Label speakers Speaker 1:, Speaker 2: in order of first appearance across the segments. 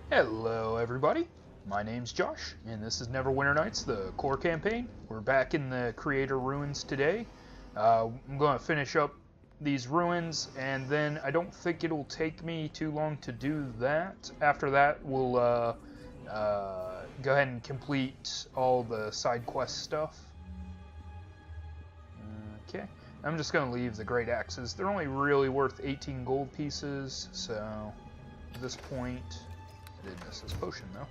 Speaker 1: Hello everybody, my name's Josh, and this is Neverwinter Nights, the core campaign. We're back in the Creator Ruins today. I'm going to finish up these ruins, and then I don't think it'll take me too long to do that. After that, we'll go ahead and complete all the side quest stuff. Okay, I'm just going to leave the great axes. They're only really worth 18 gold pieces, so at this point... I did miss this potion though.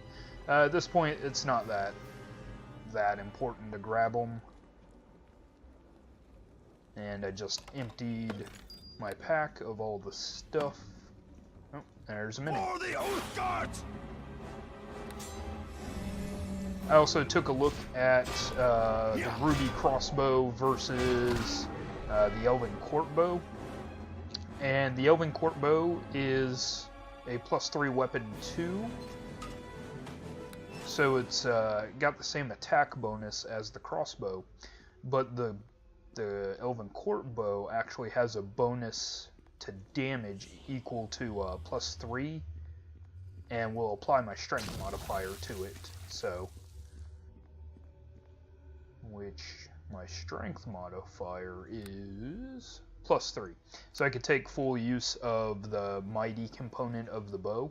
Speaker 1: At this point, it's not that important to grab them. And I just emptied my pack of all the stuff. Oh, there's a mini.
Speaker 2: For the Oath Guards!
Speaker 1: I also took a look at the ruby crossbow versus the elven court bow. And the elven court bow is a +3 weapon too, so it's got the same attack bonus as the crossbow, but the elven court bow actually has a bonus to damage equal to +3, and will apply my strength modifier to it. So, which my strength modifier is +3. So I could take full use of the mighty component of the bow.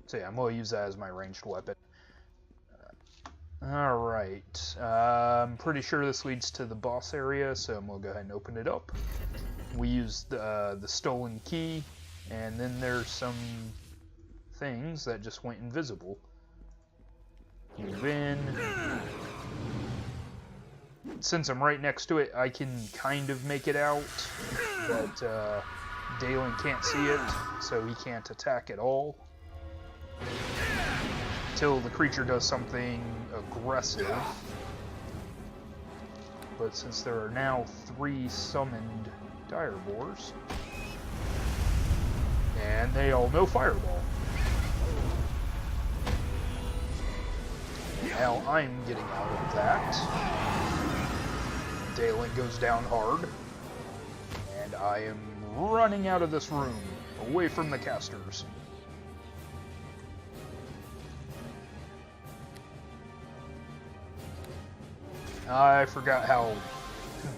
Speaker 1: So yeah, I'm going to use that as my ranged weapon. Alright, I'm pretty sure this leads to the boss area, so I'm going to go ahead and open it up. We used the stolen key, and then there's some things that just went invisible. Move in. Since I'm right next to it, I can kind of make it out, but Dalen can't see it, so he can't attack at all. Until the creature does something aggressive. But since there are now 3 summoned direboars, and they all know Fireball. Now I'm getting out of that. Dalen goes down hard, and I am running out of this room, away from the casters. I forgot how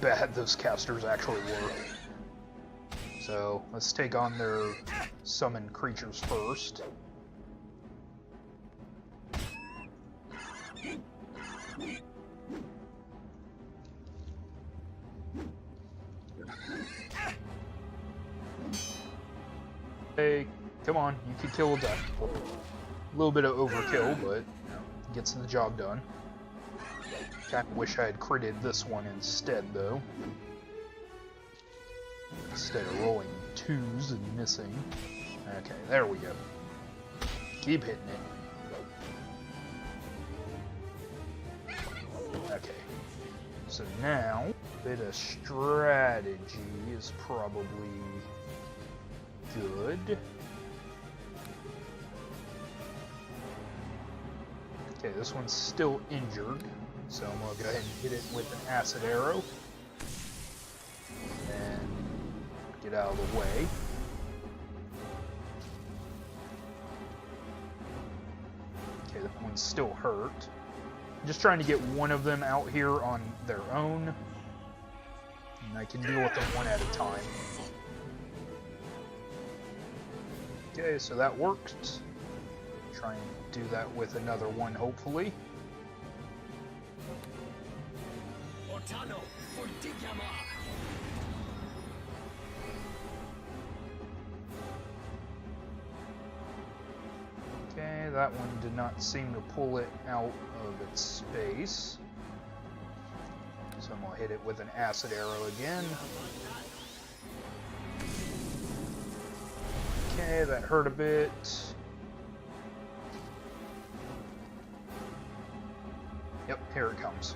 Speaker 1: bad those casters actually were. So, let's take on their summoned creatures first. Hey, come on, you can kill a duck. A little bit of overkill, but you know, gets the job done. Kinda wish I had critted this one instead, though. Instead of rolling 2s and missing. Okay, there we go. Keep hitting it. Okay. So now, a bit of strategy is probably good. Okay, this one's still injured, so I'm going to go ahead and hit it with an acid arrow. And get out of the way. Okay, that one's still hurt. I'm just trying to get one of them out here on their own. And I can deal with them one at a time. Okay, so that worked. Try and do that with another one, hopefully. Okay, that one did not seem to pull it out of its space. So I'm going to hit it with an acid arrow again. Okay, that hurt a bit. Yep, here it comes.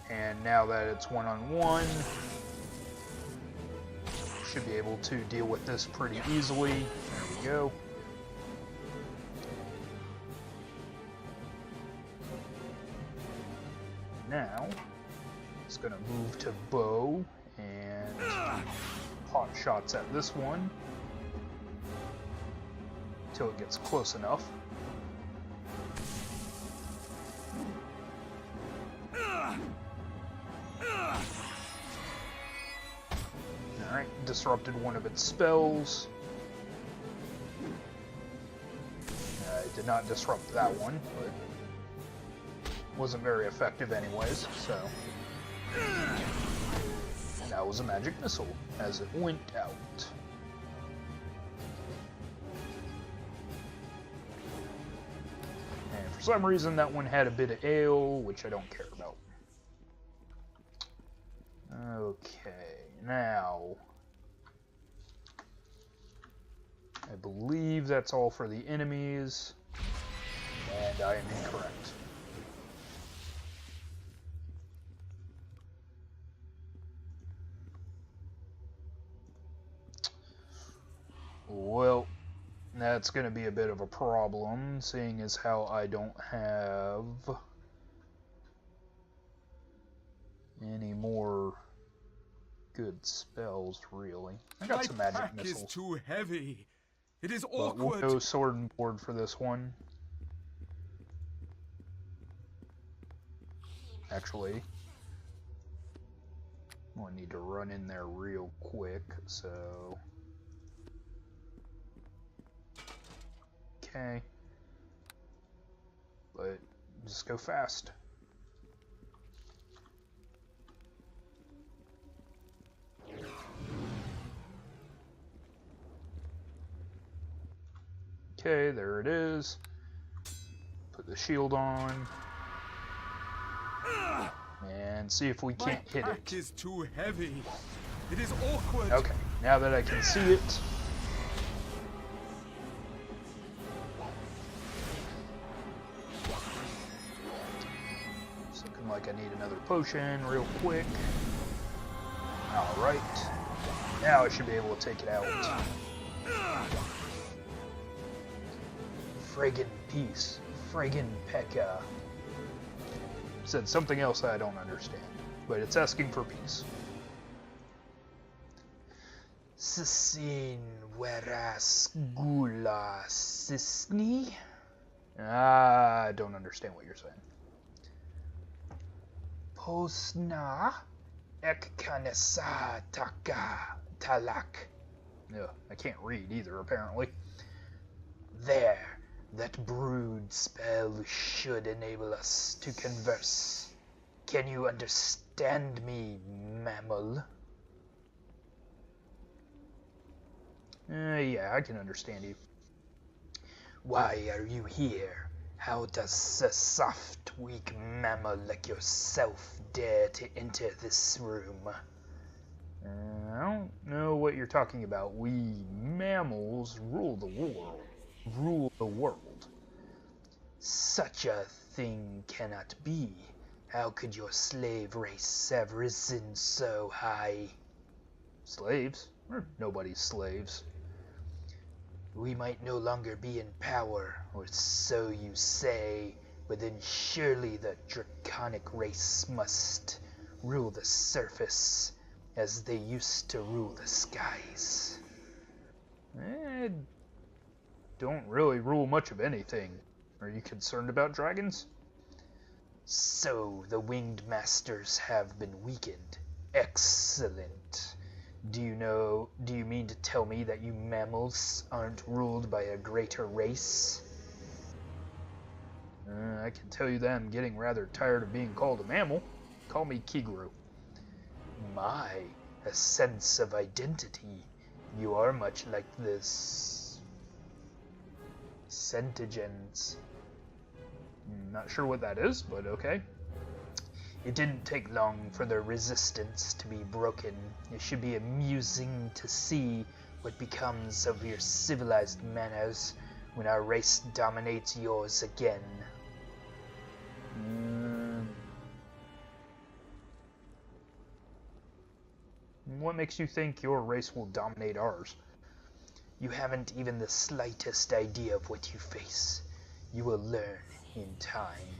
Speaker 1: And now that it's one-on-one, should be able to deal with this pretty easily. There we go. Now, it's going to move to bow and pot shots at this one until it gets close enough. Alright, disrupted one of its spells. Did not disrupt that one, but wasn't very effective anyways, so that was a magic missile as it went out. And for some reason that one had a bit of ale, which I don't care about. Okay, now I believe that's all for the enemies, and I am incorrect. Well, that's going to be a bit of a problem, seeing as how I don't have any more good spells, really. I got some magic missiles.
Speaker 2: Is too heavy. It is
Speaker 1: but
Speaker 2: awkward.
Speaker 1: we'll go sword and board for this one. Actually, I need to run in there real quick, so... Okay. But just go fast. Okay, there it is. Put the shield on. And see if we can't hit it.
Speaker 2: My pack is too heavy. It is awkward.
Speaker 1: Okay, now that I can see it. It's looking like I need another potion real quick. Alright. Now I should be able to take it out. Friggin' peace. Friggin' Pekka. Said something else that I don't understand, but it's asking for peace. Sisin weras gula sisni? I don't understand what you're saying. Posna ekkanesa taka talak. Yeah, I can't read either, apparently. There. That brood spell should enable us to converse. Can you understand me, mammal? Yeah, I can understand you. Why are you here? How does a soft, weak mammal like yourself dare to enter this room? I don't know what you're talking about. We mammals rule the world. Such a thing cannot be. How could your slave race have risen so high? Slaves? We're nobody's slaves. We might no longer be in power, or so you say, but then surely the draconic race must rule the surface as they used to rule the skies. Don't really rule much of anything. Are you concerned about dragons? So, the winged masters have been weakened. Excellent. Do you mean to tell me that you mammals aren't ruled by a greater race? I can tell you that I'm getting rather tired of being called a mammal. Call me Kigru. My, a sense of identity. You are much like this. Centigens. Not sure what that is, but okay. It didn't take long for the resistance to be broken. It should be amusing to see what becomes of your civilized manners when our race dominates yours again. What makes you think your race will dominate ours? You haven't even the slightest idea of what you face. You will learn in time.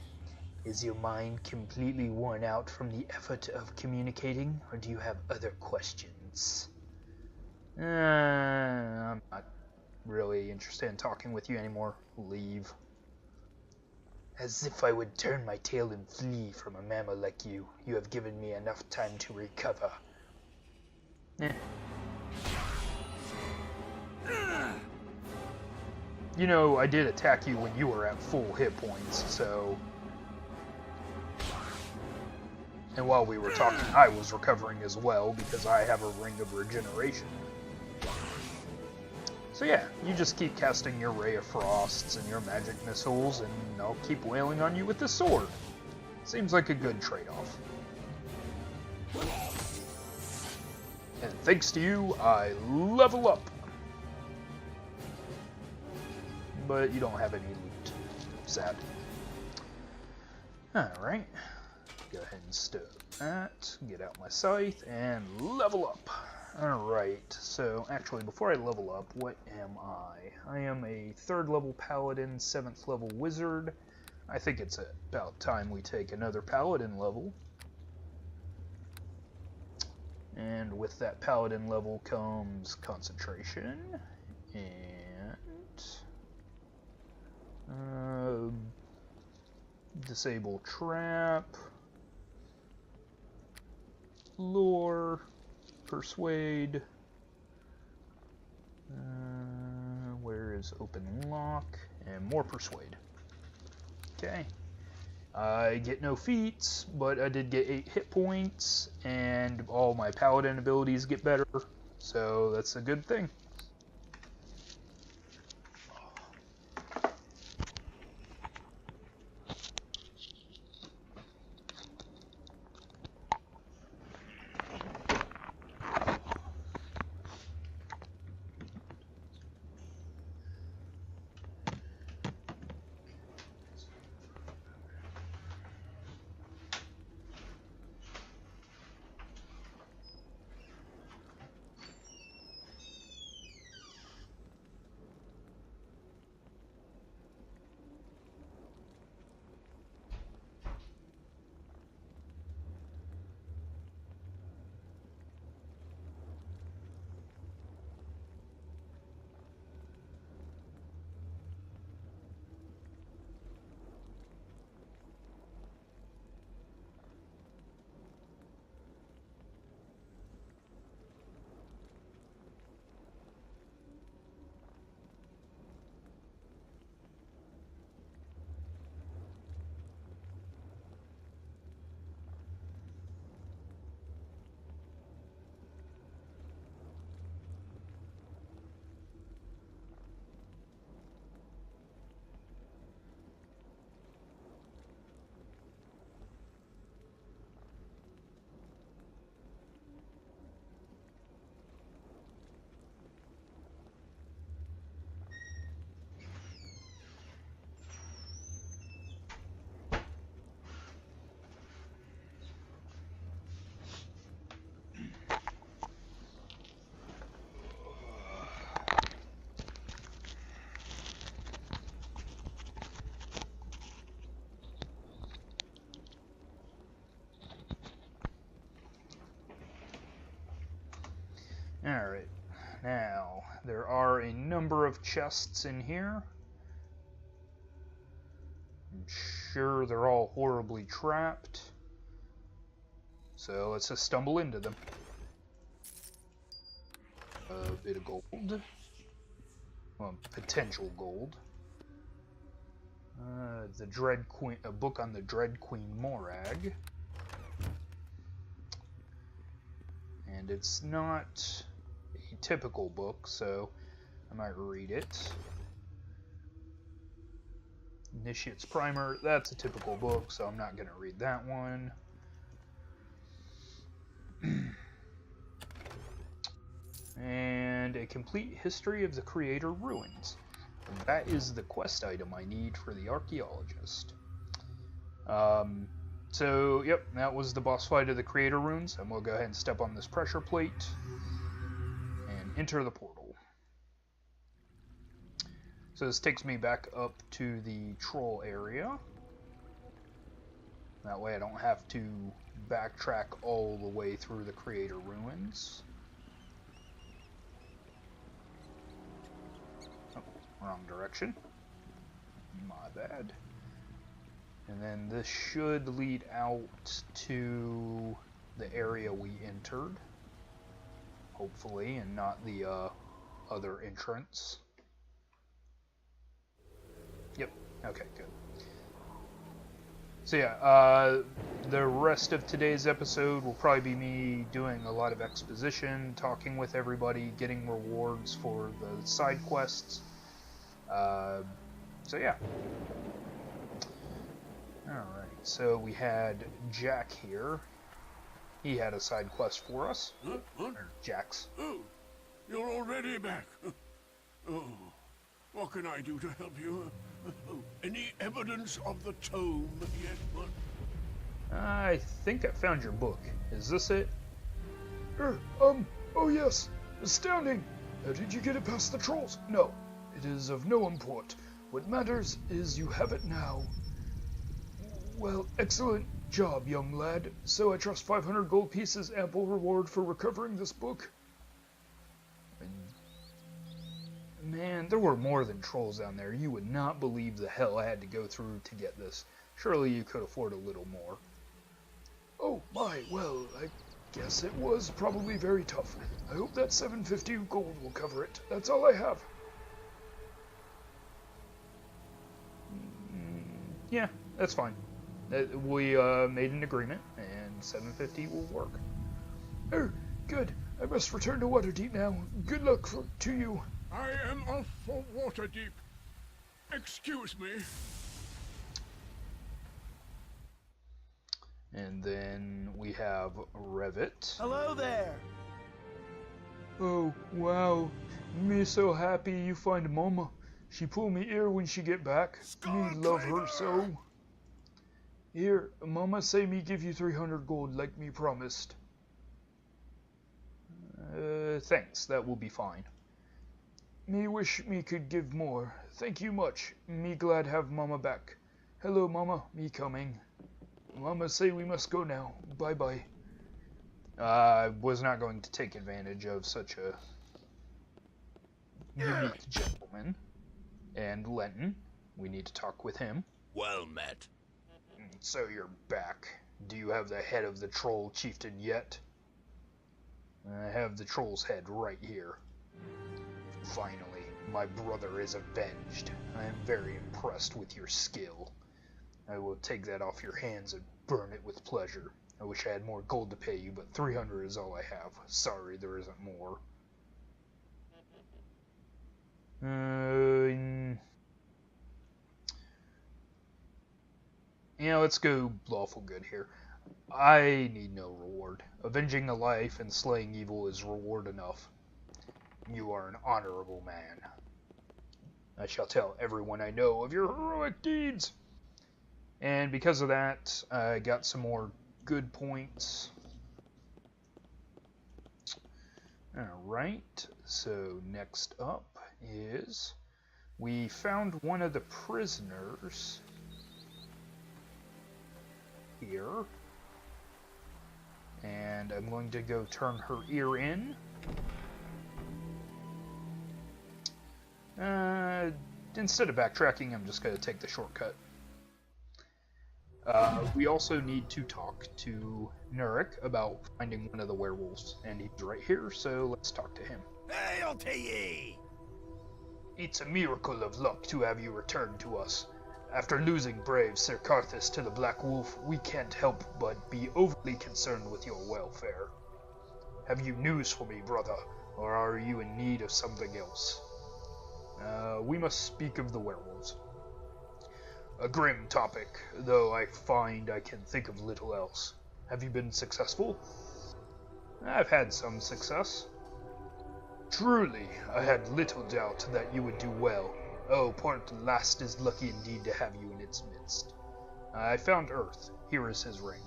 Speaker 1: Is your mind completely worn out from the effort of communicating, or do you have other questions? I'm not really interested in talking with you anymore. Leave. As if I would turn my tail and flee from a mammal like you. You have given me enough time to recover. You know, I did attack you when you were at full hit points, so... And while we were talking, I was recovering as well, because I have a ring of regeneration. So yeah, you just keep casting your Ray of Frosts and your magic missiles, and I'll keep wailing on you with the sword. Seems like a good trade-off. And thanks to you, I level up. But you don't have any loot. Sad. Alright. Go ahead and stow that. Get out my scythe and level up. Alright, so actually before I level up, what am I? I am a 3rd level paladin, 7th level wizard. I think it's about time we take another paladin level. And with that paladin level comes concentration and disable trap, lure, persuade, where is open lock, and more persuade. Okay. I get no feats, but I did get 8 hit points, and all my paladin abilities get better, so that's a good thing. Alright, now, there are a number of chests in here. I'm sure they're all horribly trapped. So let's just stumble into them. A bit of gold. Well, potential gold. The Dread Queen, a book on the Dread Queen Morag. And it's not a typical book, so I might read it. Initiate's Primer, that's a typical book, so I'm not going to read that one. And a complete history of the Creator Ruins. And that is the quest item I need for the archaeologist. So, yep, that was the boss fight of the Creator Ruins, and we'll go ahead and step on this pressure plate and enter the portal. So this takes me back up to the troll area. That way I don't have to backtrack all the way through the Creator Ruins. Oh, wrong direction. My bad. And then this should lead out to the area we entered. Hopefully, and not the other entrance. Yep, okay, good. So yeah, the rest of today's episode will probably be me doing a lot of exposition, talking with everybody, getting rewards for the side quests. So yeah. Alright, so we had Jack here. He had a side quest for us.
Speaker 3: Huh? What?
Speaker 1: Or Jack's.
Speaker 3: Oh, you're already back. Oh, what can I do to help you? Oh, any evidence of the tome yet? What?
Speaker 1: I think I found your book. Is this it?
Speaker 4: Oh yes. Astounding. How did you get it past the trolls? No, it is of no import. What matters is you have it now. Well, excellent job, young lad. So I trust 500 gold pieces ample reward for recovering this book?
Speaker 1: Man, there were more than trolls down there. You would not believe the hell I had to go through to get this. Surely you could afford a little more.
Speaker 4: Oh my, well, I guess it was probably very tough. I hope that 750 gold will cover it. That's all I have.
Speaker 1: Yeah, that's fine. We made an agreement, and 750 will work.
Speaker 4: Oh, good. I must return to Waterdeep now. Good luck to you.
Speaker 3: I am off for Waterdeep. Excuse me.
Speaker 1: And then we have Revit.
Speaker 5: Hello there.
Speaker 4: Oh, wow. Me so happy you find Mama. She pull me ear when she get back. Me love her so. Here, Mama say me give you 300 gold like me promised.
Speaker 1: Thanks, that will be fine.
Speaker 4: Me wish me could give more. Thank you much. Me glad have Mama back. Hello, Mama. Me coming. Mama say we must go now. Bye-bye.
Speaker 1: I was not going to take advantage of such a unique gentleman. And Lenton, we need to talk with him.
Speaker 5: Well met.
Speaker 1: So you're back. Do you have the head of the troll chieftain yet? I have the troll's head right here. Finally, my brother is avenged. I am very impressed with your skill. I will take that off your hands and burn it with pleasure. I wish I had more gold to pay you, but 300 is all I have. Sorry, there isn't more. Yeah, let's go lawful good here. I need no reward. Avenging a life and slaying evil is reward enough. You are an honorable man. I shall tell everyone I know of your heroic deeds. And because of that, I got some more good points. Alright, so next up is we found one of the prisoners here. And I'm going to go turn her ear in. Instead of backtracking, I'm just going to take the shortcut. We also need to talk to Nurik about finding one of the werewolves, and he's right here, so let's talk to him.
Speaker 5: Hail to ye!
Speaker 1: It's a miracle of luck to have you return to us. After losing brave Sir Karthus to the Black Wolf, we can't help but be overly concerned with your welfare. Have you news for me, brother, or are you in need of something else? We must speak of the werewolves. A grim topic, though I find I can think of little else. Have you been successful? I've had some success. Truly, I had little doubt that you would do well. Oh, Port Last is lucky indeed to have you in its midst. I found Earth. Here is his ring.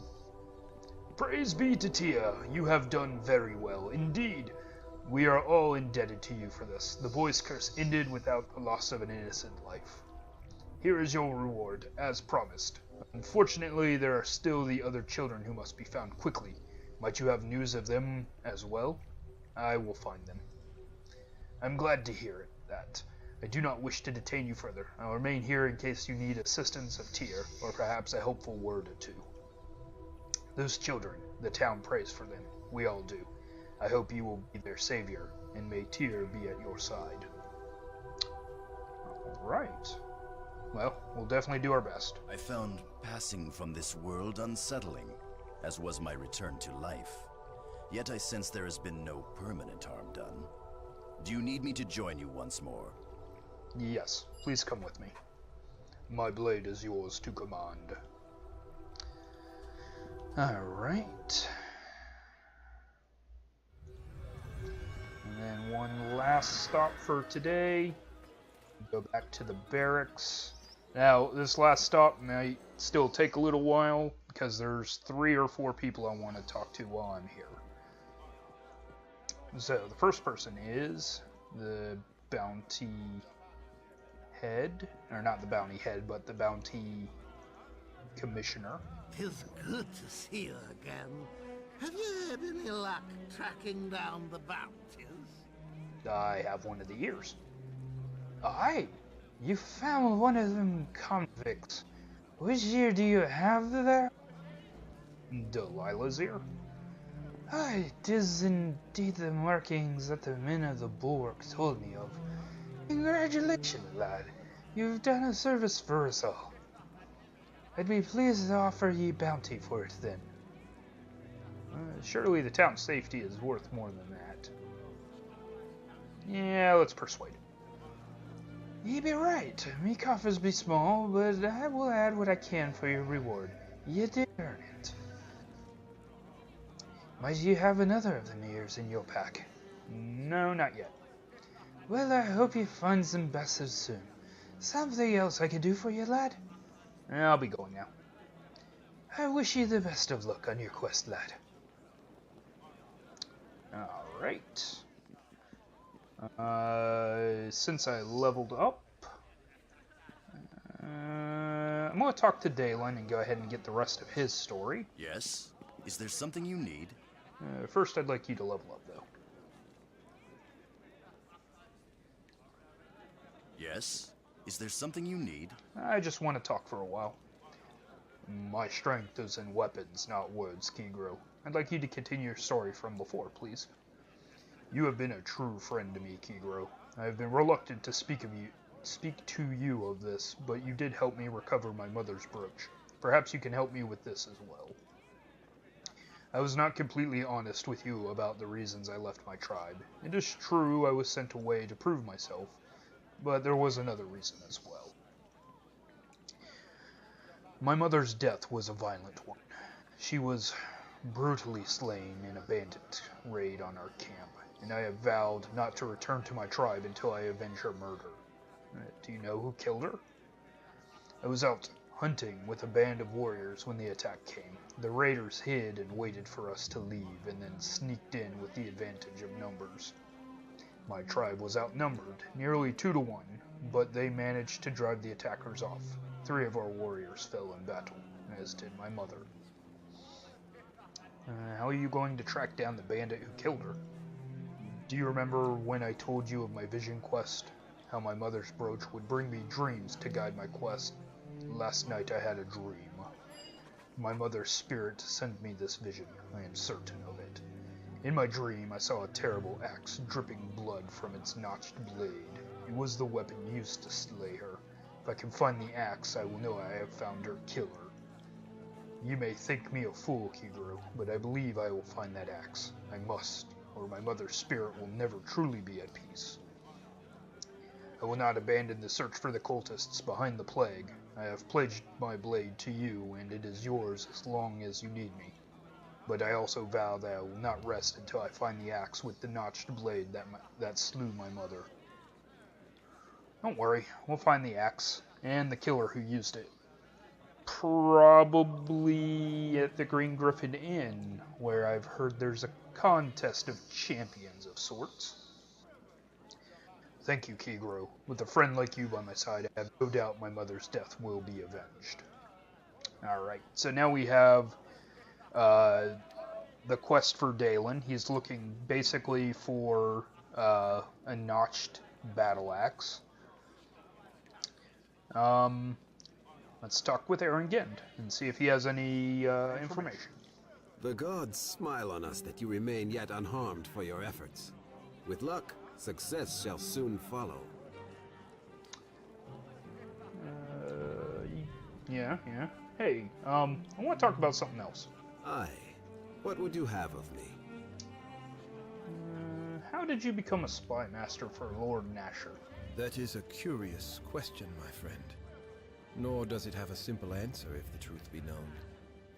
Speaker 1: Praise be to Tia, you have done very well indeed. We are all indebted to you for this. The boy's curse ended without the loss of an innocent life. here is your reward, as promised. Unfortunately, there are still the other children who must be found quickly. Might you have news of them as well? I will find them. I'm glad to hear that. I do not wish to detain you further. I'll remain here in case you need assistance of Tyr, or perhaps a helpful word or two. Those children, the town prays for them. We all do. I hope you will be their savior, and may Tyr be at your side. Alright. Well, we'll definitely do our best.
Speaker 5: I found passing from this world unsettling, as was my return to life. Yet I sense there has been no permanent harm done. Do you need me to join you once more?
Speaker 1: Yes, please come with me. My blade is yours to command. Alright. And then one last stop for today. Go back to the barracks. Now, this last stop might still take a little while, because there's 3 or 4 people I want to talk to while I'm here. So, the first person is the bounty head, or not the bounty head, but the bounty commissioner.
Speaker 6: Tis good to see you again. Have you had any luck tracking down the bounties?
Speaker 1: I have one of the ears. Aye, you found one of them convicts. Which ear do you have there? Delilah's ear. Aye, 'tis indeed the markings that the men of the bulwark told me of. Congratulations, lad. You've done a service for us all. I'd be pleased to offer ye bounty for it then. Surely the town's safety is worth more than that. Yeah, let's persuade him. Ye be right. Me coffers be small, but I will add what I can for your reward. Ye did earn it. Might you have another of them ears in your pack? No, not yet. Well, I hope you find some bastards soon. Something else I could do for you, lad? I'll be going now. I wish you the best of luck on your quest, lad. Alright. Since I leveled up, I'm going to talk to Dalen and go ahead and get the rest of his story.
Speaker 5: Yes? Is there something you need?
Speaker 1: First, I'd like you to level up, though.
Speaker 5: Yes? Is there something you need?
Speaker 1: I just want to talk for a while. My strength is in weapons, not words, Kigro. I'd like you to continue your story from before, please. You have been a true friend to me, Kigro. I have been reluctant to speak to you of this, but you did help me recover my mother's brooch. Perhaps you can help me with this as well. I was not completely honest with you about the reasons I left my tribe. It is true I was sent away to prove myself, but there was another reason as well. My mother's death was a violent one. She was brutally slain in a bandit raid on our camp, and I have vowed not to return to my tribe until I avenge her murder. Do you know who killed her? I was out hunting with a band of warriors when the attack came. The raiders hid and waited for us to leave, and then sneaked in with the advantage of numbers. My tribe was outnumbered, nearly 2 to 1, but they managed to drive the attackers off. 3 of our warriors fell in battle, as did my mother. How are you going to track down the bandit who killed her? Do you remember when I told you of my vision quest? How my mother's brooch would bring me dreams to guide my quest? Last night I had a dream. My mother's spirit sent me this vision, I am certain of it. In my dream, I saw a terrible axe dripping blood from its notched blade. It was the weapon used to slay her. If I can find the axe, I will know I have found her killer. You may think me a fool, Kigro, but I believe I will find that axe. I must, or my mother's spirit will never truly be at peace. I will not abandon the search for the cultists behind the plague. I have pledged my blade to you, and it is yours as long as you need me. But I also vow that I will not rest until I find the axe with the notched blade that slew my mother. Don't worry, we'll find the axe, and the killer who used it. Probably at the Green Griffin Inn, where I've heard there's a contest of champions of sorts. Thank you, Kigro. With a friend like you by my side, I have no doubt my mother's death will be avenged. Alright, so now we have the quest for Dalen. He's looking basically for a notched battle axe. Let's talk with Aaron Gend and see if he has any information.
Speaker 7: The gods smile on us that you remain yet unharmed for your efforts. With luck, success shall soon follow.
Speaker 1: Yeah. Hey, I want to talk about something else.
Speaker 7: Aye. What would you have of me?
Speaker 1: How did you become a spy master for Lord Nasher?
Speaker 7: That is a curious question, my friend. Nor does it have a simple answer if the truth be known,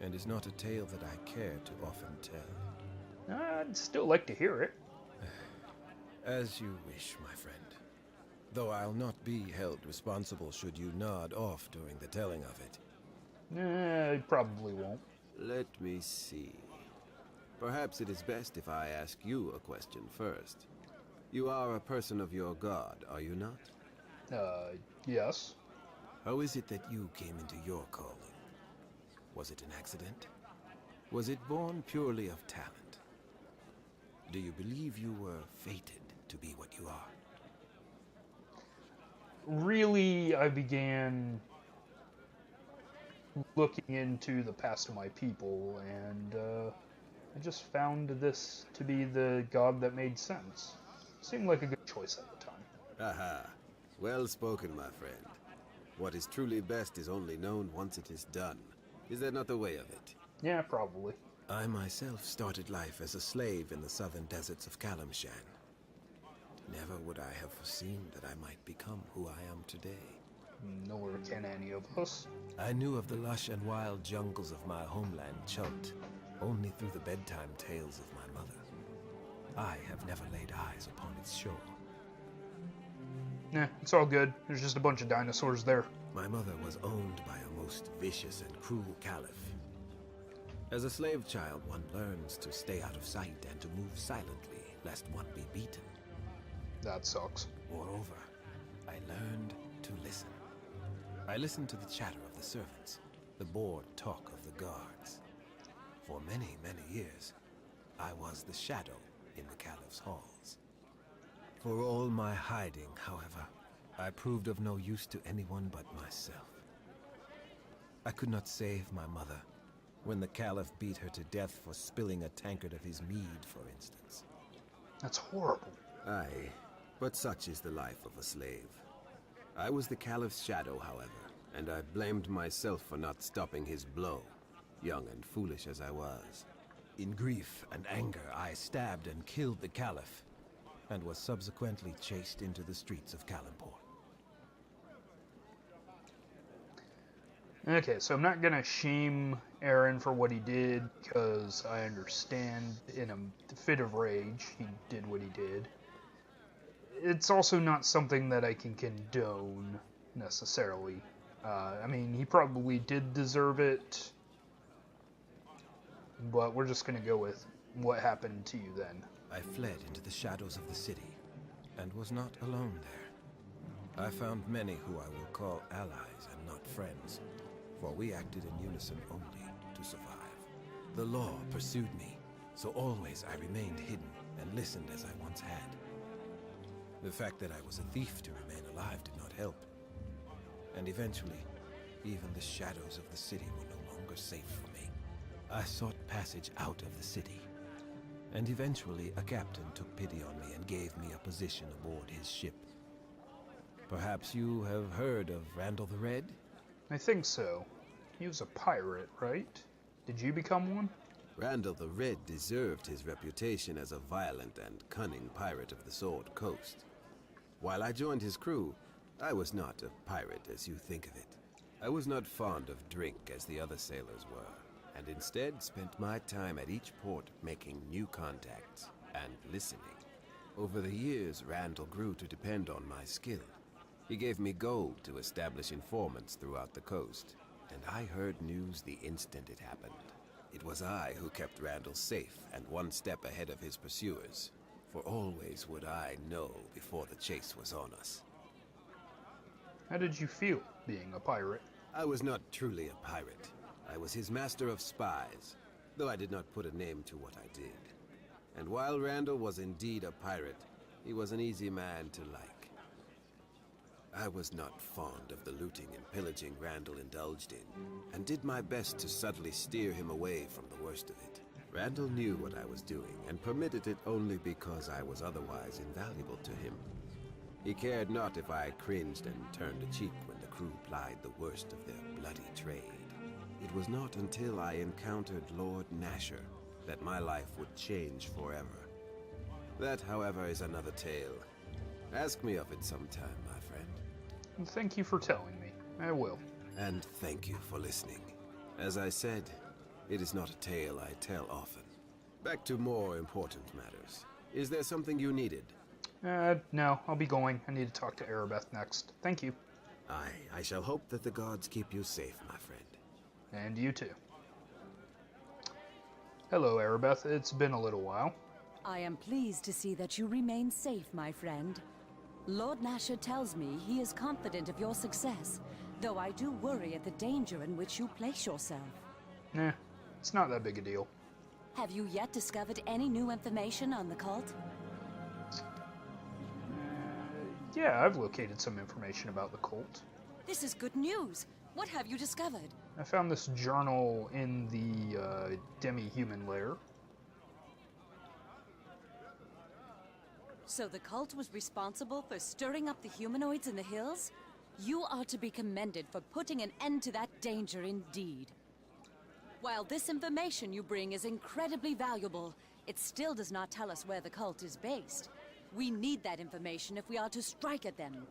Speaker 7: and is not a tale that I care to often tell.
Speaker 1: I'd still like to hear it.
Speaker 7: As you wish, my friend. Though I'll not be held responsible should you nod off during the telling of it.
Speaker 1: I probably won't.
Speaker 7: Let me see. Perhaps it is best if I ask you a question first. You are a person of your god, are you not?
Speaker 1: Yes.
Speaker 7: How is it that you came into your calling? Was it an accident? Was it born purely of talent? Do you believe you were fated to be what you are?
Speaker 1: Really, I began looking into the past of my people, and I just found this to be the god that made sense. Seemed like a good choice at the time.
Speaker 7: Aha. Well spoken, my friend. What is truly best is only known once it is done. Is that not the way of it?
Speaker 1: Yeah, probably.
Speaker 7: I myself started life as a slave in the southern deserts of Kalimshan. Never would I have foreseen that I might become who I am today.
Speaker 1: Nor can any of us.
Speaker 7: I knew of the lush and wild jungles of my homeland, Chult, only through the bedtime tales of my mother. I have never laid eyes upon its shore.
Speaker 1: Nah, it's all good. There's just a bunch of dinosaurs there.
Speaker 7: My mother was owned by a most vicious and cruel caliph. As a slave child, one learns to stay out of sight and to move silently, lest one be beaten.
Speaker 1: That sucks.
Speaker 7: Moreover, I learned to listen. I listened to the chatter of the servants, the bored talk of the guards. For many, many years, I was the shadow in the caliph's halls. For all my hiding, however, I proved of no use to anyone but myself. I could not save my mother when the caliph beat her to death for spilling a tankard of his mead, for instance.
Speaker 1: That's horrible.
Speaker 7: Aye, but such is the life of a slave. I was the caliph's shadow, however, and I blamed myself for not stopping his blow, young and foolish as I was. In grief and anger, I stabbed and killed the caliph, and was subsequently chased into the streets of Kalimpor.
Speaker 1: Okay, so I'm not gonna shame Aaron for what he did, because I understand in a fit of rage he did what he did. It's also not something that I can condone, necessarily. I mean, he probably did deserve it, but we're just gonna go with what happened to you then.
Speaker 7: I fled into the shadows of the city, and was not alone there. I found many who I will call allies and not friends, for we acted in unison only to survive. The law pursued me, so always I remained hidden and listened as I once had. The fact that I was a thief to remain alive did not help. And eventually, even the shadows of the city were no longer safe for me. I sought passage out of the city, and eventually a captain took pity on me and gave me a position aboard his ship. Perhaps you have heard of Randall the Red?
Speaker 1: I think so. He was a pirate, right? Did you become one?
Speaker 7: Randall the Red deserved his reputation as a violent and cunning pirate of the Sword Coast. While I joined his crew, I was not a pirate as you think of it. I was not fond of drink as the other sailors were, and instead spent my time at each port making new contacts and listening. Over the years, Randall grew to depend on my skill. He gave me gold to establish informants throughout the coast, and I heard news the instant it happened. It was I who kept Randall safe and one step ahead of his pursuers, for always would I know before the chase was on us.
Speaker 1: How did you feel being a pirate?
Speaker 7: I was not truly a pirate. I was his master of spies, though I did not put a name to what I did. And while Randall was indeed a pirate, he was an easy man to like. I was not fond of the looting and pillaging Randall indulged in, and did my best to subtly steer him away from the worst of it. Randall knew what I was doing, and permitted it only because I was otherwise invaluable to him. He cared not if I cringed and turned a cheek when the crew plied the worst of their bloody trade. It was not until I encountered Lord Nasher that my life would change forever. That, however, is another tale. Ask me of it sometime, my friend.
Speaker 1: Thank you for telling me. I will.
Speaker 7: And thank you for listening. As I said, it is not a tale I tell often. Back to more important matters. Is there something you needed?
Speaker 1: No, I'll be going. I need to talk to Arabeth next. Thank you.
Speaker 7: I shall hope that the gods keep you safe, my friend.
Speaker 1: And you too. Hello, Arabeth. It's been a little while.
Speaker 8: I am pleased to see that you remain safe, my friend. Lord Nasher tells me he is confident of your success, though I do worry at the danger in which you place yourself.
Speaker 1: Nah, it's not that big a deal.
Speaker 8: Have you yet discovered any new information on the cult?
Speaker 1: Yeah, I've located some information about the cult.
Speaker 8: This is good news. What have you discovered?
Speaker 1: I found this journal in the demi-human lair.
Speaker 8: So the cult was responsible for stirring up the humanoids in the hills? You are to be commended for putting an end to that danger indeed. While this information you bring is incredibly valuable, it still does not tell us where the cult is based. We need that information if we are to strike at them.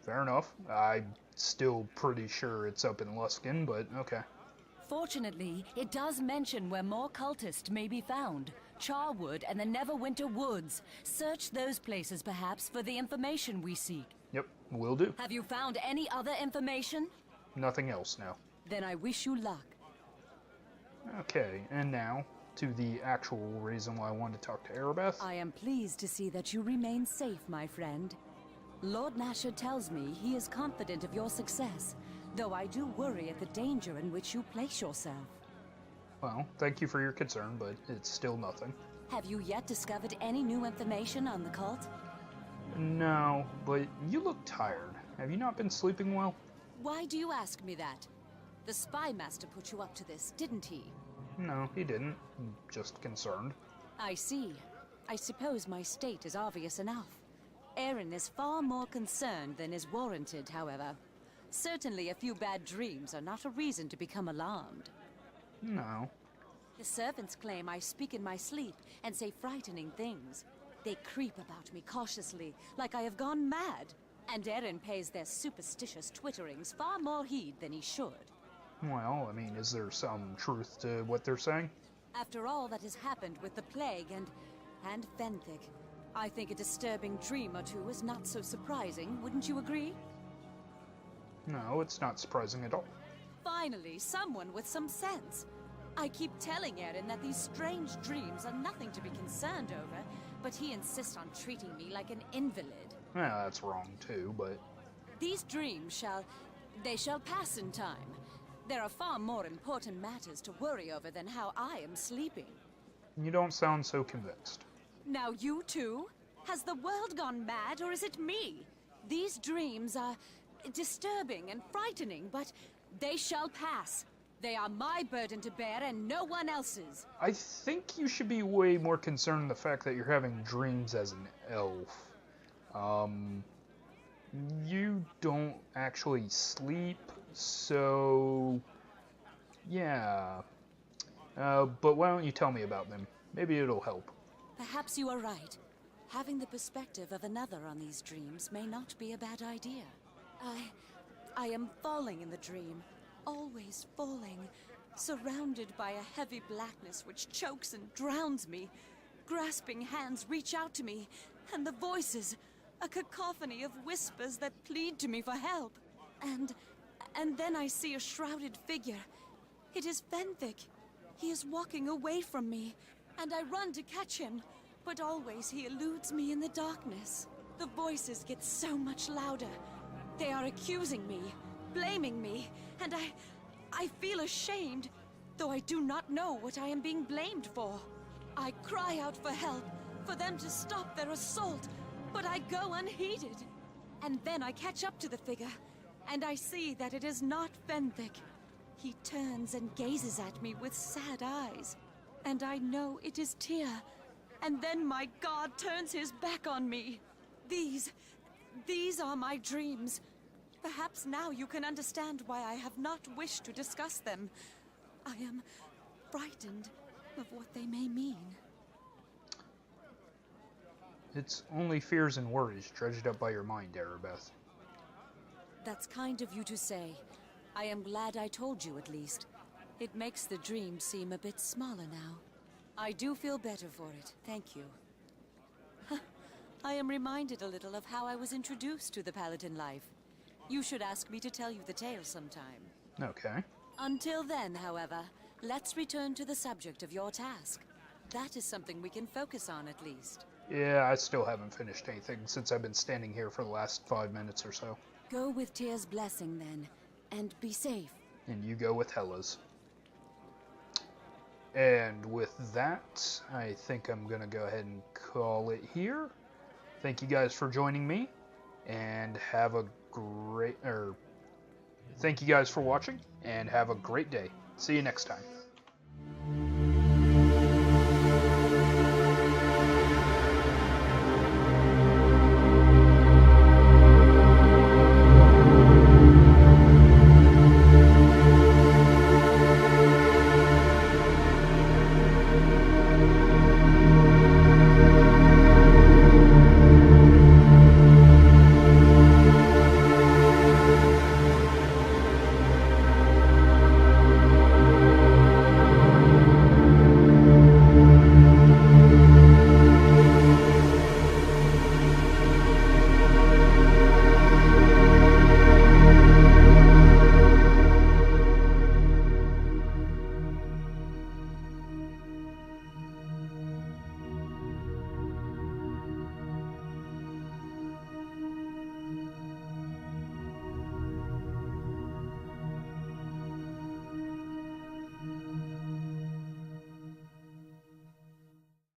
Speaker 1: Fair enough. I'm still pretty sure it's up in Luskin, but okay.
Speaker 8: Fortunately, it does mention where more cultists may be found. Charwood and the Neverwinter Woods. Search those places, perhaps, for the information we seek.
Speaker 1: Yep, will do.
Speaker 8: Have you found any other information?
Speaker 1: Nothing else now.
Speaker 8: Then I wish you luck.
Speaker 1: Okay, and now to the actual reason why I wanted to talk to Arabeth.
Speaker 8: I am pleased to see that you remain safe, my friend. Lord Nasher tells me he is confident of your success, though I do worry at the danger in which you place yourself.
Speaker 1: Well, thank you for your concern, but it's still nothing.
Speaker 8: Have you yet discovered any new information on the cult?
Speaker 1: No, but you look tired. Have you not been sleeping well?
Speaker 8: Why do you ask me that? The spy master put you up to this, didn't he?
Speaker 1: No, he didn't. I'm just concerned.
Speaker 8: I see. I suppose my state is obvious enough. Aaron is far more concerned than is warranted, however. Certainly a few bad dreams are not a reason to become alarmed.
Speaker 1: No.
Speaker 8: The servants claim I speak in my sleep and say frightening things. They creep about me cautiously, like I have gone mad. And Aaron pays their superstitious twitterings far more heed than he should.
Speaker 1: Well, I mean, is there some truth to what they're saying?
Speaker 8: After all that has happened with the plague and Fenthic, I think a disturbing dream or two is not so surprising, wouldn't you agree?
Speaker 1: No, it's not surprising at all.
Speaker 8: Finally, someone with some sense. I keep telling Aaron that these strange dreams are nothing to be concerned over, but he insists on treating me like an invalid.
Speaker 1: Yeah, that's wrong too, but...
Speaker 8: These dreams they shall pass in time. There are far more important matters to worry over than how I am sleeping.
Speaker 1: You don't sound so convinced.
Speaker 8: Now you too? Has the world gone mad, or is it me? These dreams are disturbing and frightening, but they shall pass. They are my burden to bear and no one else's.
Speaker 1: I think you should be way more concerned with the fact that you're having dreams as an elf. You don't actually sleep, so... yeah. But why don't you tell me about them? Maybe it'll help.
Speaker 8: Perhaps you are right. Having the perspective of another on these dreams may not be a bad idea. I am falling in the dream. Always falling. Surrounded by a heavy blackness which chokes and drowns me. Grasping hands reach out to me, and the voices, a cacophony of whispers that plead to me for help. And then I see a shrouded figure. It is Fenthic. He is walking away from me, and I run to catch him. But always he eludes me in the darkness. The voices get so much louder. They are accusing me, blaming me, and I feel ashamed, though I do not know what I am being blamed for. I cry out for help, for them to stop their assault, but I go unheeded. And then I catch up to the figure, and I see that it is not Fenthik. He turns and gazes at me with sad eyes, and I know it is Tyr. And then my god turns his back on me. These are my dreams. Perhaps now you can understand why I have not wished to discuss them. I am frightened of what they may mean.
Speaker 1: It's only fears and worries dredged up by your mind, Arabeth.
Speaker 8: That's kind of you to say. I am glad I told you at least. It makes the dream seem a bit smaller now. I do feel better for it, thank you. I am reminded a little of how I was introduced to the Paladin life. You should ask me to tell you the tale sometime.
Speaker 1: Okay.
Speaker 8: Until then, however, let's return to the subject of your task. That is something we can focus on at least.
Speaker 1: Yeah, I still haven't finished anything since I've been standing here for the last 5 minutes or so.
Speaker 8: Go with Tyr's blessing then, and be safe.
Speaker 1: And you go with Hella's. And with that, I think I'm going to go ahead and call it here. Thank you guys for joining me, and have a great, thank you guys for watching, and have a great day. See you next time.